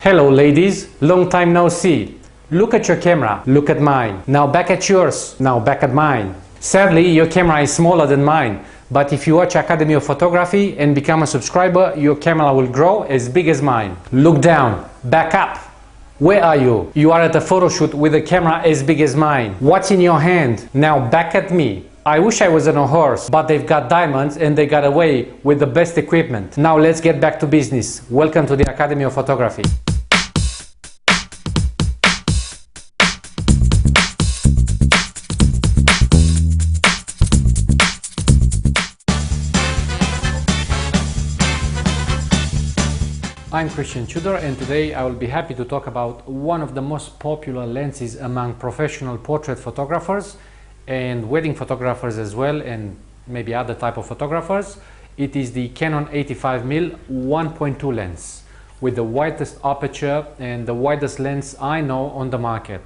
Hello ladies, long time no see. Look at your camera, look at mine. Now back at yours, now back at mine. Sadly, your camera is smaller than mine, but if you watch Academy of Photography and become a subscriber, your camera will grow as big as mine. Look down, back up. Where are you? You are at a photo shoot with a camera as big as mine. What's in your hand? Now back at me. I wish I was on a horse, but they've got diamonds and they got away with the best equipment. Now let's get back to business. Welcome to the Academy of Photography. I'm Christian Tudor, and today I will be happy to talk about one of the most popular lenses among professional portrait photographers and wedding photographers as well, and maybe other type of photographers. It is the Canon 85mm 1.2 lens with the widest aperture and the widest lens I know on the market.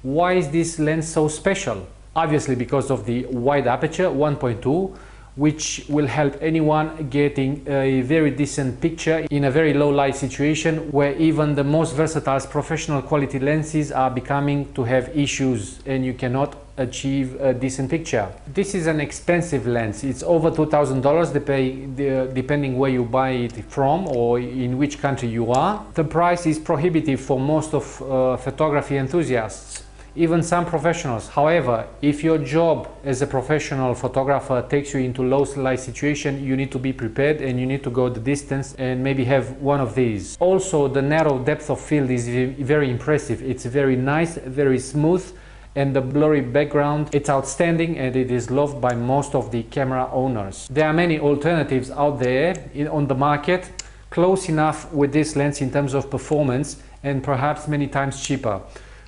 Why is this lens so special? Obviously because of the wide aperture 1.2, which will help anyone getting a very decent picture in a very low light situation where even the most versatile professional quality lenses are becoming to have issues and you cannot achieve a decent picture. This is an expensive lens. It's over $2,000 depending where you buy it from or in which country you are. The price is prohibitive for most of photography enthusiasts, even some professionals. However, if your job as a professional photographer takes you into low light situation, you need to be prepared and you need to go the distance and maybe have one of these. Also, the narrow depth of field is very impressive. It's very nice, very smooth, and the blurry background, it's outstanding and it is loved by most of the camera owners. There are many alternatives out there on the market, close enough with this lens in terms of performance and perhaps many times cheaper.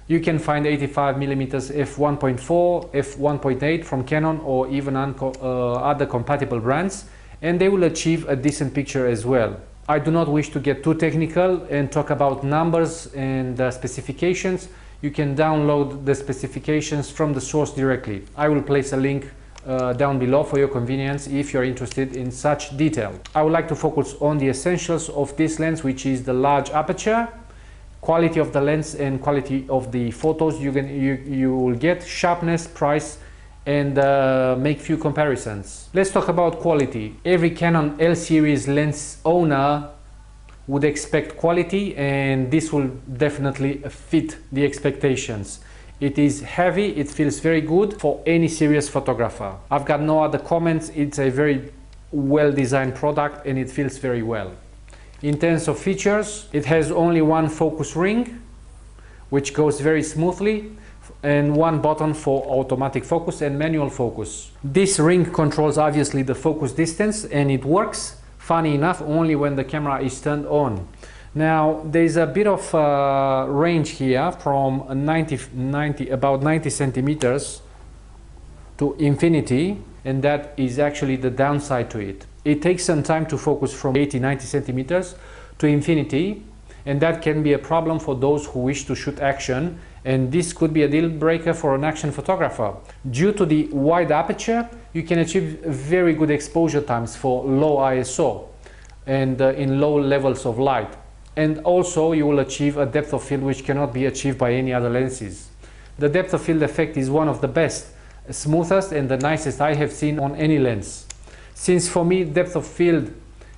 You can find 85mm f1.4, f1.8 from Canon or even other compatible brands, and they will achieve a decent picture as well. I do not wish to get too technical and talk about numbers and specifications. You can download the specifications from the source directly. I will place a link down below for your convenience if you're interested in such detail. I would like to focus on the essentials of this lens, which is the large aperture, quality of the lens and quality of the photos you will get, sharpness, price, and make few comparisons. Let's talk about quality. Every Canon L series lens owner would expect quality, and this will definitely fit the expectations. It is heavy, it feels very good for any serious photographer. I've got no other comments. It's a very well designed product and it feels very well. In terms of features, it has only one focus ring, which goes very smoothly, and one button for automatic focus and manual focus. This ring controls obviously the focus distance, and it works, funny enough, only when the camera is turned on. Now, there's a bit of range here from about 90 centimeters to infinity, and that is actually the downside to it. It takes some time to focus from 80-90 centimeters to infinity, and that can be a problem for those who wish to shoot action, and this could be a deal breaker for an action photographer. Due to the wide aperture, you can achieve very good exposure times for low ISO and in low levels of light, and also you will achieve a depth of field which cannot be achieved by any other lenses. The depth of field effect is one of the best, smoothest and the nicest I have seen on any lens. Since for me depth of field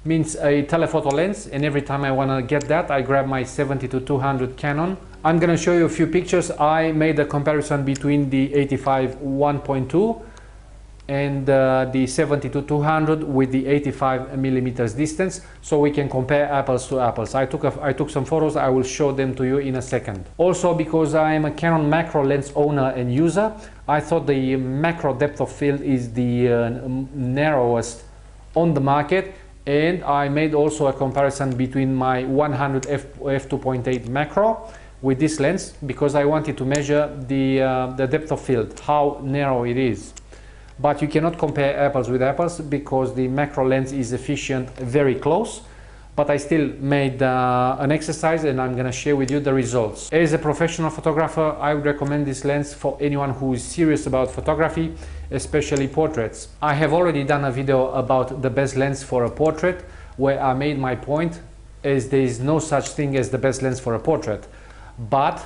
means a telephoto lens, and every time I want to get that I grab my 70-200 Canon. I'm going to show you a few pictures. I made a comparison between the 85 1.2 and the 70-200 with the 85mm distance, so we can compare apples to apples. I took some photos. I will show them to you in a second. Also, because I am a Canon macro lens owner and user, I thought the macro depth of field is the narrowest on the market, and I made also a comparison between my 100 f2.8 macro with this lens because I wanted to measure the depth of field, how narrow it is. But you cannot compare apples with apples because the macro lens is efficient very close. But I still made an exercise and I'm going to share with you the results. As a professional photographer, I would recommend this lens for anyone who is serious about photography, especially portraits. I have already done a video about the best lens for a portrait where I made my point as there is no such thing as the best lens for a portrait, but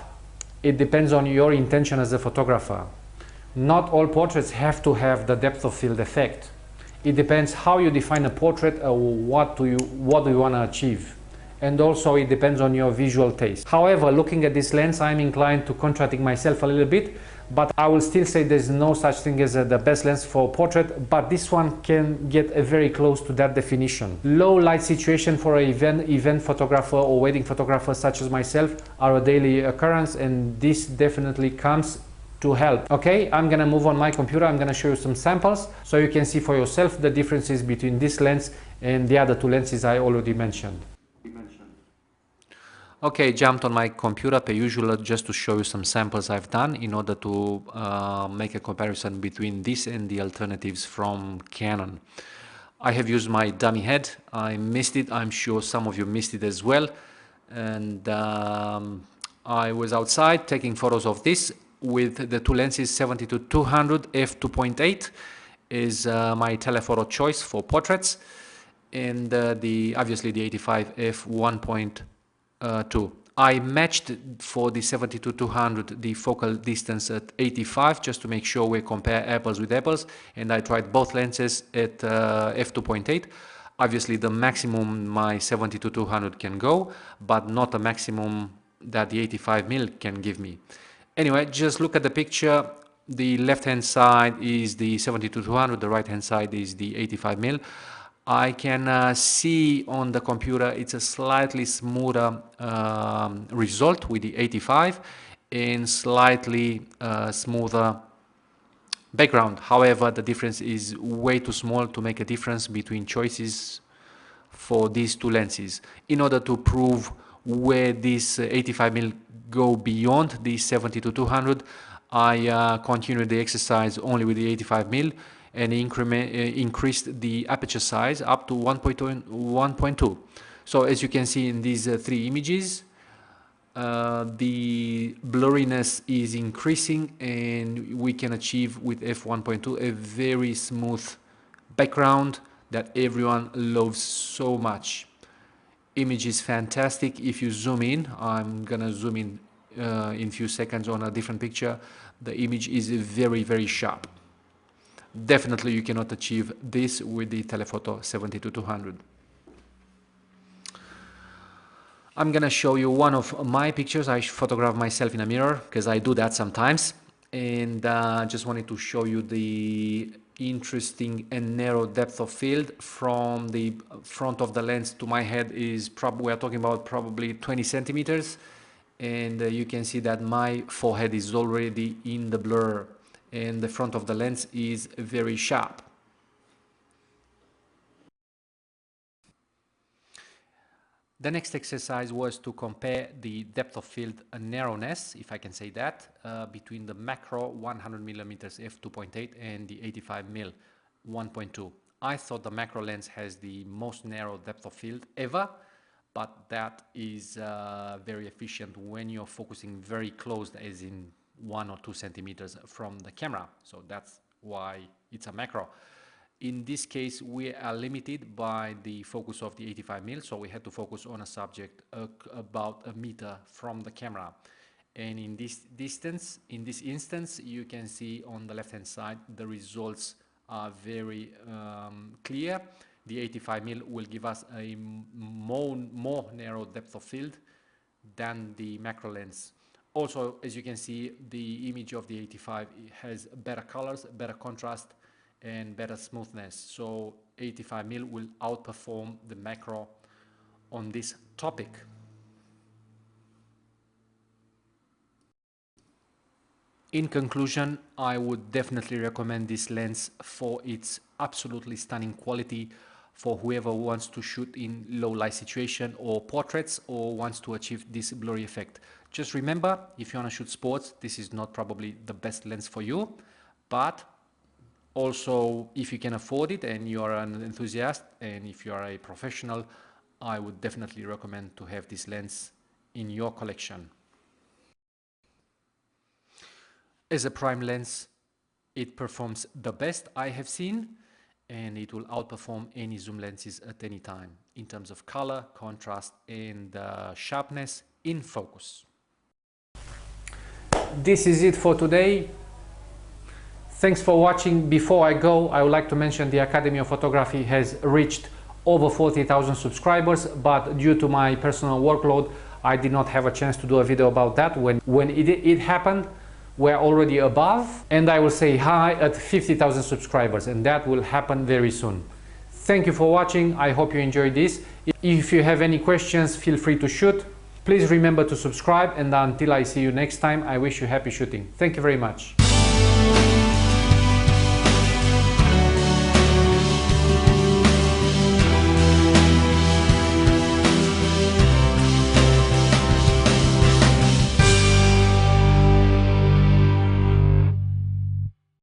it depends on your intention as a photographer. Not all portraits have to have the depth of field effect. It depends how you define a portrait or what do you want to achieve. And also it depends on your visual taste. However, looking at this lens, I'm inclined to contradict myself a little bit, but I will still say there's no such thing as the best lens for portrait, but this one can get very close to that definition. Low light situation for an event photographer or wedding photographer such as myself are a daily occurrence, and this definitely comes to help. Okay, I'm gonna move on my computer. I'm gonna show you some samples so you can see for yourself the differences between this lens and the other two lenses I already mentioned. Okay, jumped on my computer per usual just to show you some samples I've done in order to make a comparison between this and the alternatives from Canon. I have used my dummy head. I missed it. I'm sure some of you missed it as well. And I was outside taking photos of this with the two lenses 70-200 f2.8 is my telephoto choice for portraits, and obviously the 85 f1.2. I matched for the 70-200 the focal distance at 85 just to make sure we compare apples with apples, and I tried both lenses at f2.8. Obviously the maximum my 70-200 can go, but not a maximum that the 85mm can give me. Anyway, just look at the picture. The left hand side is the 70-200, the right hand side is the 85mm. I can see on the computer it's a slightly smoother result with the 85 and slightly smoother background. However, the difference is way too small to make a difference between choices for these two lenses. In order to prove where this 85mm go beyond the 70-200, I continued the exercise only with the 85mm and increased the aperture size up to 1.2. So as you can see in these three images, the blurriness is increasing, and we can achieve with f1.2 a very smooth background that everyone loves so much. Image is fantastic. If you zoom in, I'm gonna zoom in a few seconds on a different picture. The image is very, very sharp. Definitely you cannot achieve this with the telephoto 70-200. I'm gonna show you one of my pictures. I photograph myself in a mirror because I do that sometimes, and just wanted to show you the interesting and narrow depth of field from the front of the lens to my head is we are talking about probably 20 centimeters, and you can see that my forehead is already in the blur and the front of the lens is very sharp. The next exercise was to compare the depth of field narrowness, if I can say that, between the macro 100mm f2.8 and the 85mm 1.2. I thought the macro lens has the most narrow depth of field ever, but that is very efficient when you're focusing very close, as in 1 or 2 centimeters from the camera. So that's why it's a macro. In this case, we are limited by the focus of the 85mm, so we had to focus on a subject about a meter from the camera. And in this instance, you can see on the left-hand side, the results are very clear. The 85mm will give us a more narrow depth of field than the macro lens. Also, as you can see, the image of the 85 has better colors, better contrast, and better smoothness. So 85mm will outperform the macro on this topic. In conclusion, I would definitely recommend this lens for its absolutely stunning quality for whoever wants to shoot in low light situation or portraits or wants to achieve this blurry effect. Just remember, if you want to shoot sports, this is not probably the best lens for you, but also if you can afford it and you are an enthusiast and if you are a professional, I would definitely recommend to have this lens in your collection. As a prime lens, it performs the best I have seen, and it will outperform any zoom lenses at any time in terms of color, contrast, and sharpness in focus. This is it for today. Thanks for watching. Before I go, I would like to mention the Academy of Photography has reached over 40,000 subscribers, but due to my personal workload, I did not have a chance to do a video about that. When it happened, we're already above, and I will say hi at 50,000 subscribers, and that will happen very soon. Thank you for watching. I hope you enjoyed this. If you have any questions, feel free to shoot. Please remember to subscribe, and until I see you next time, I wish you happy shooting. Thank you very much.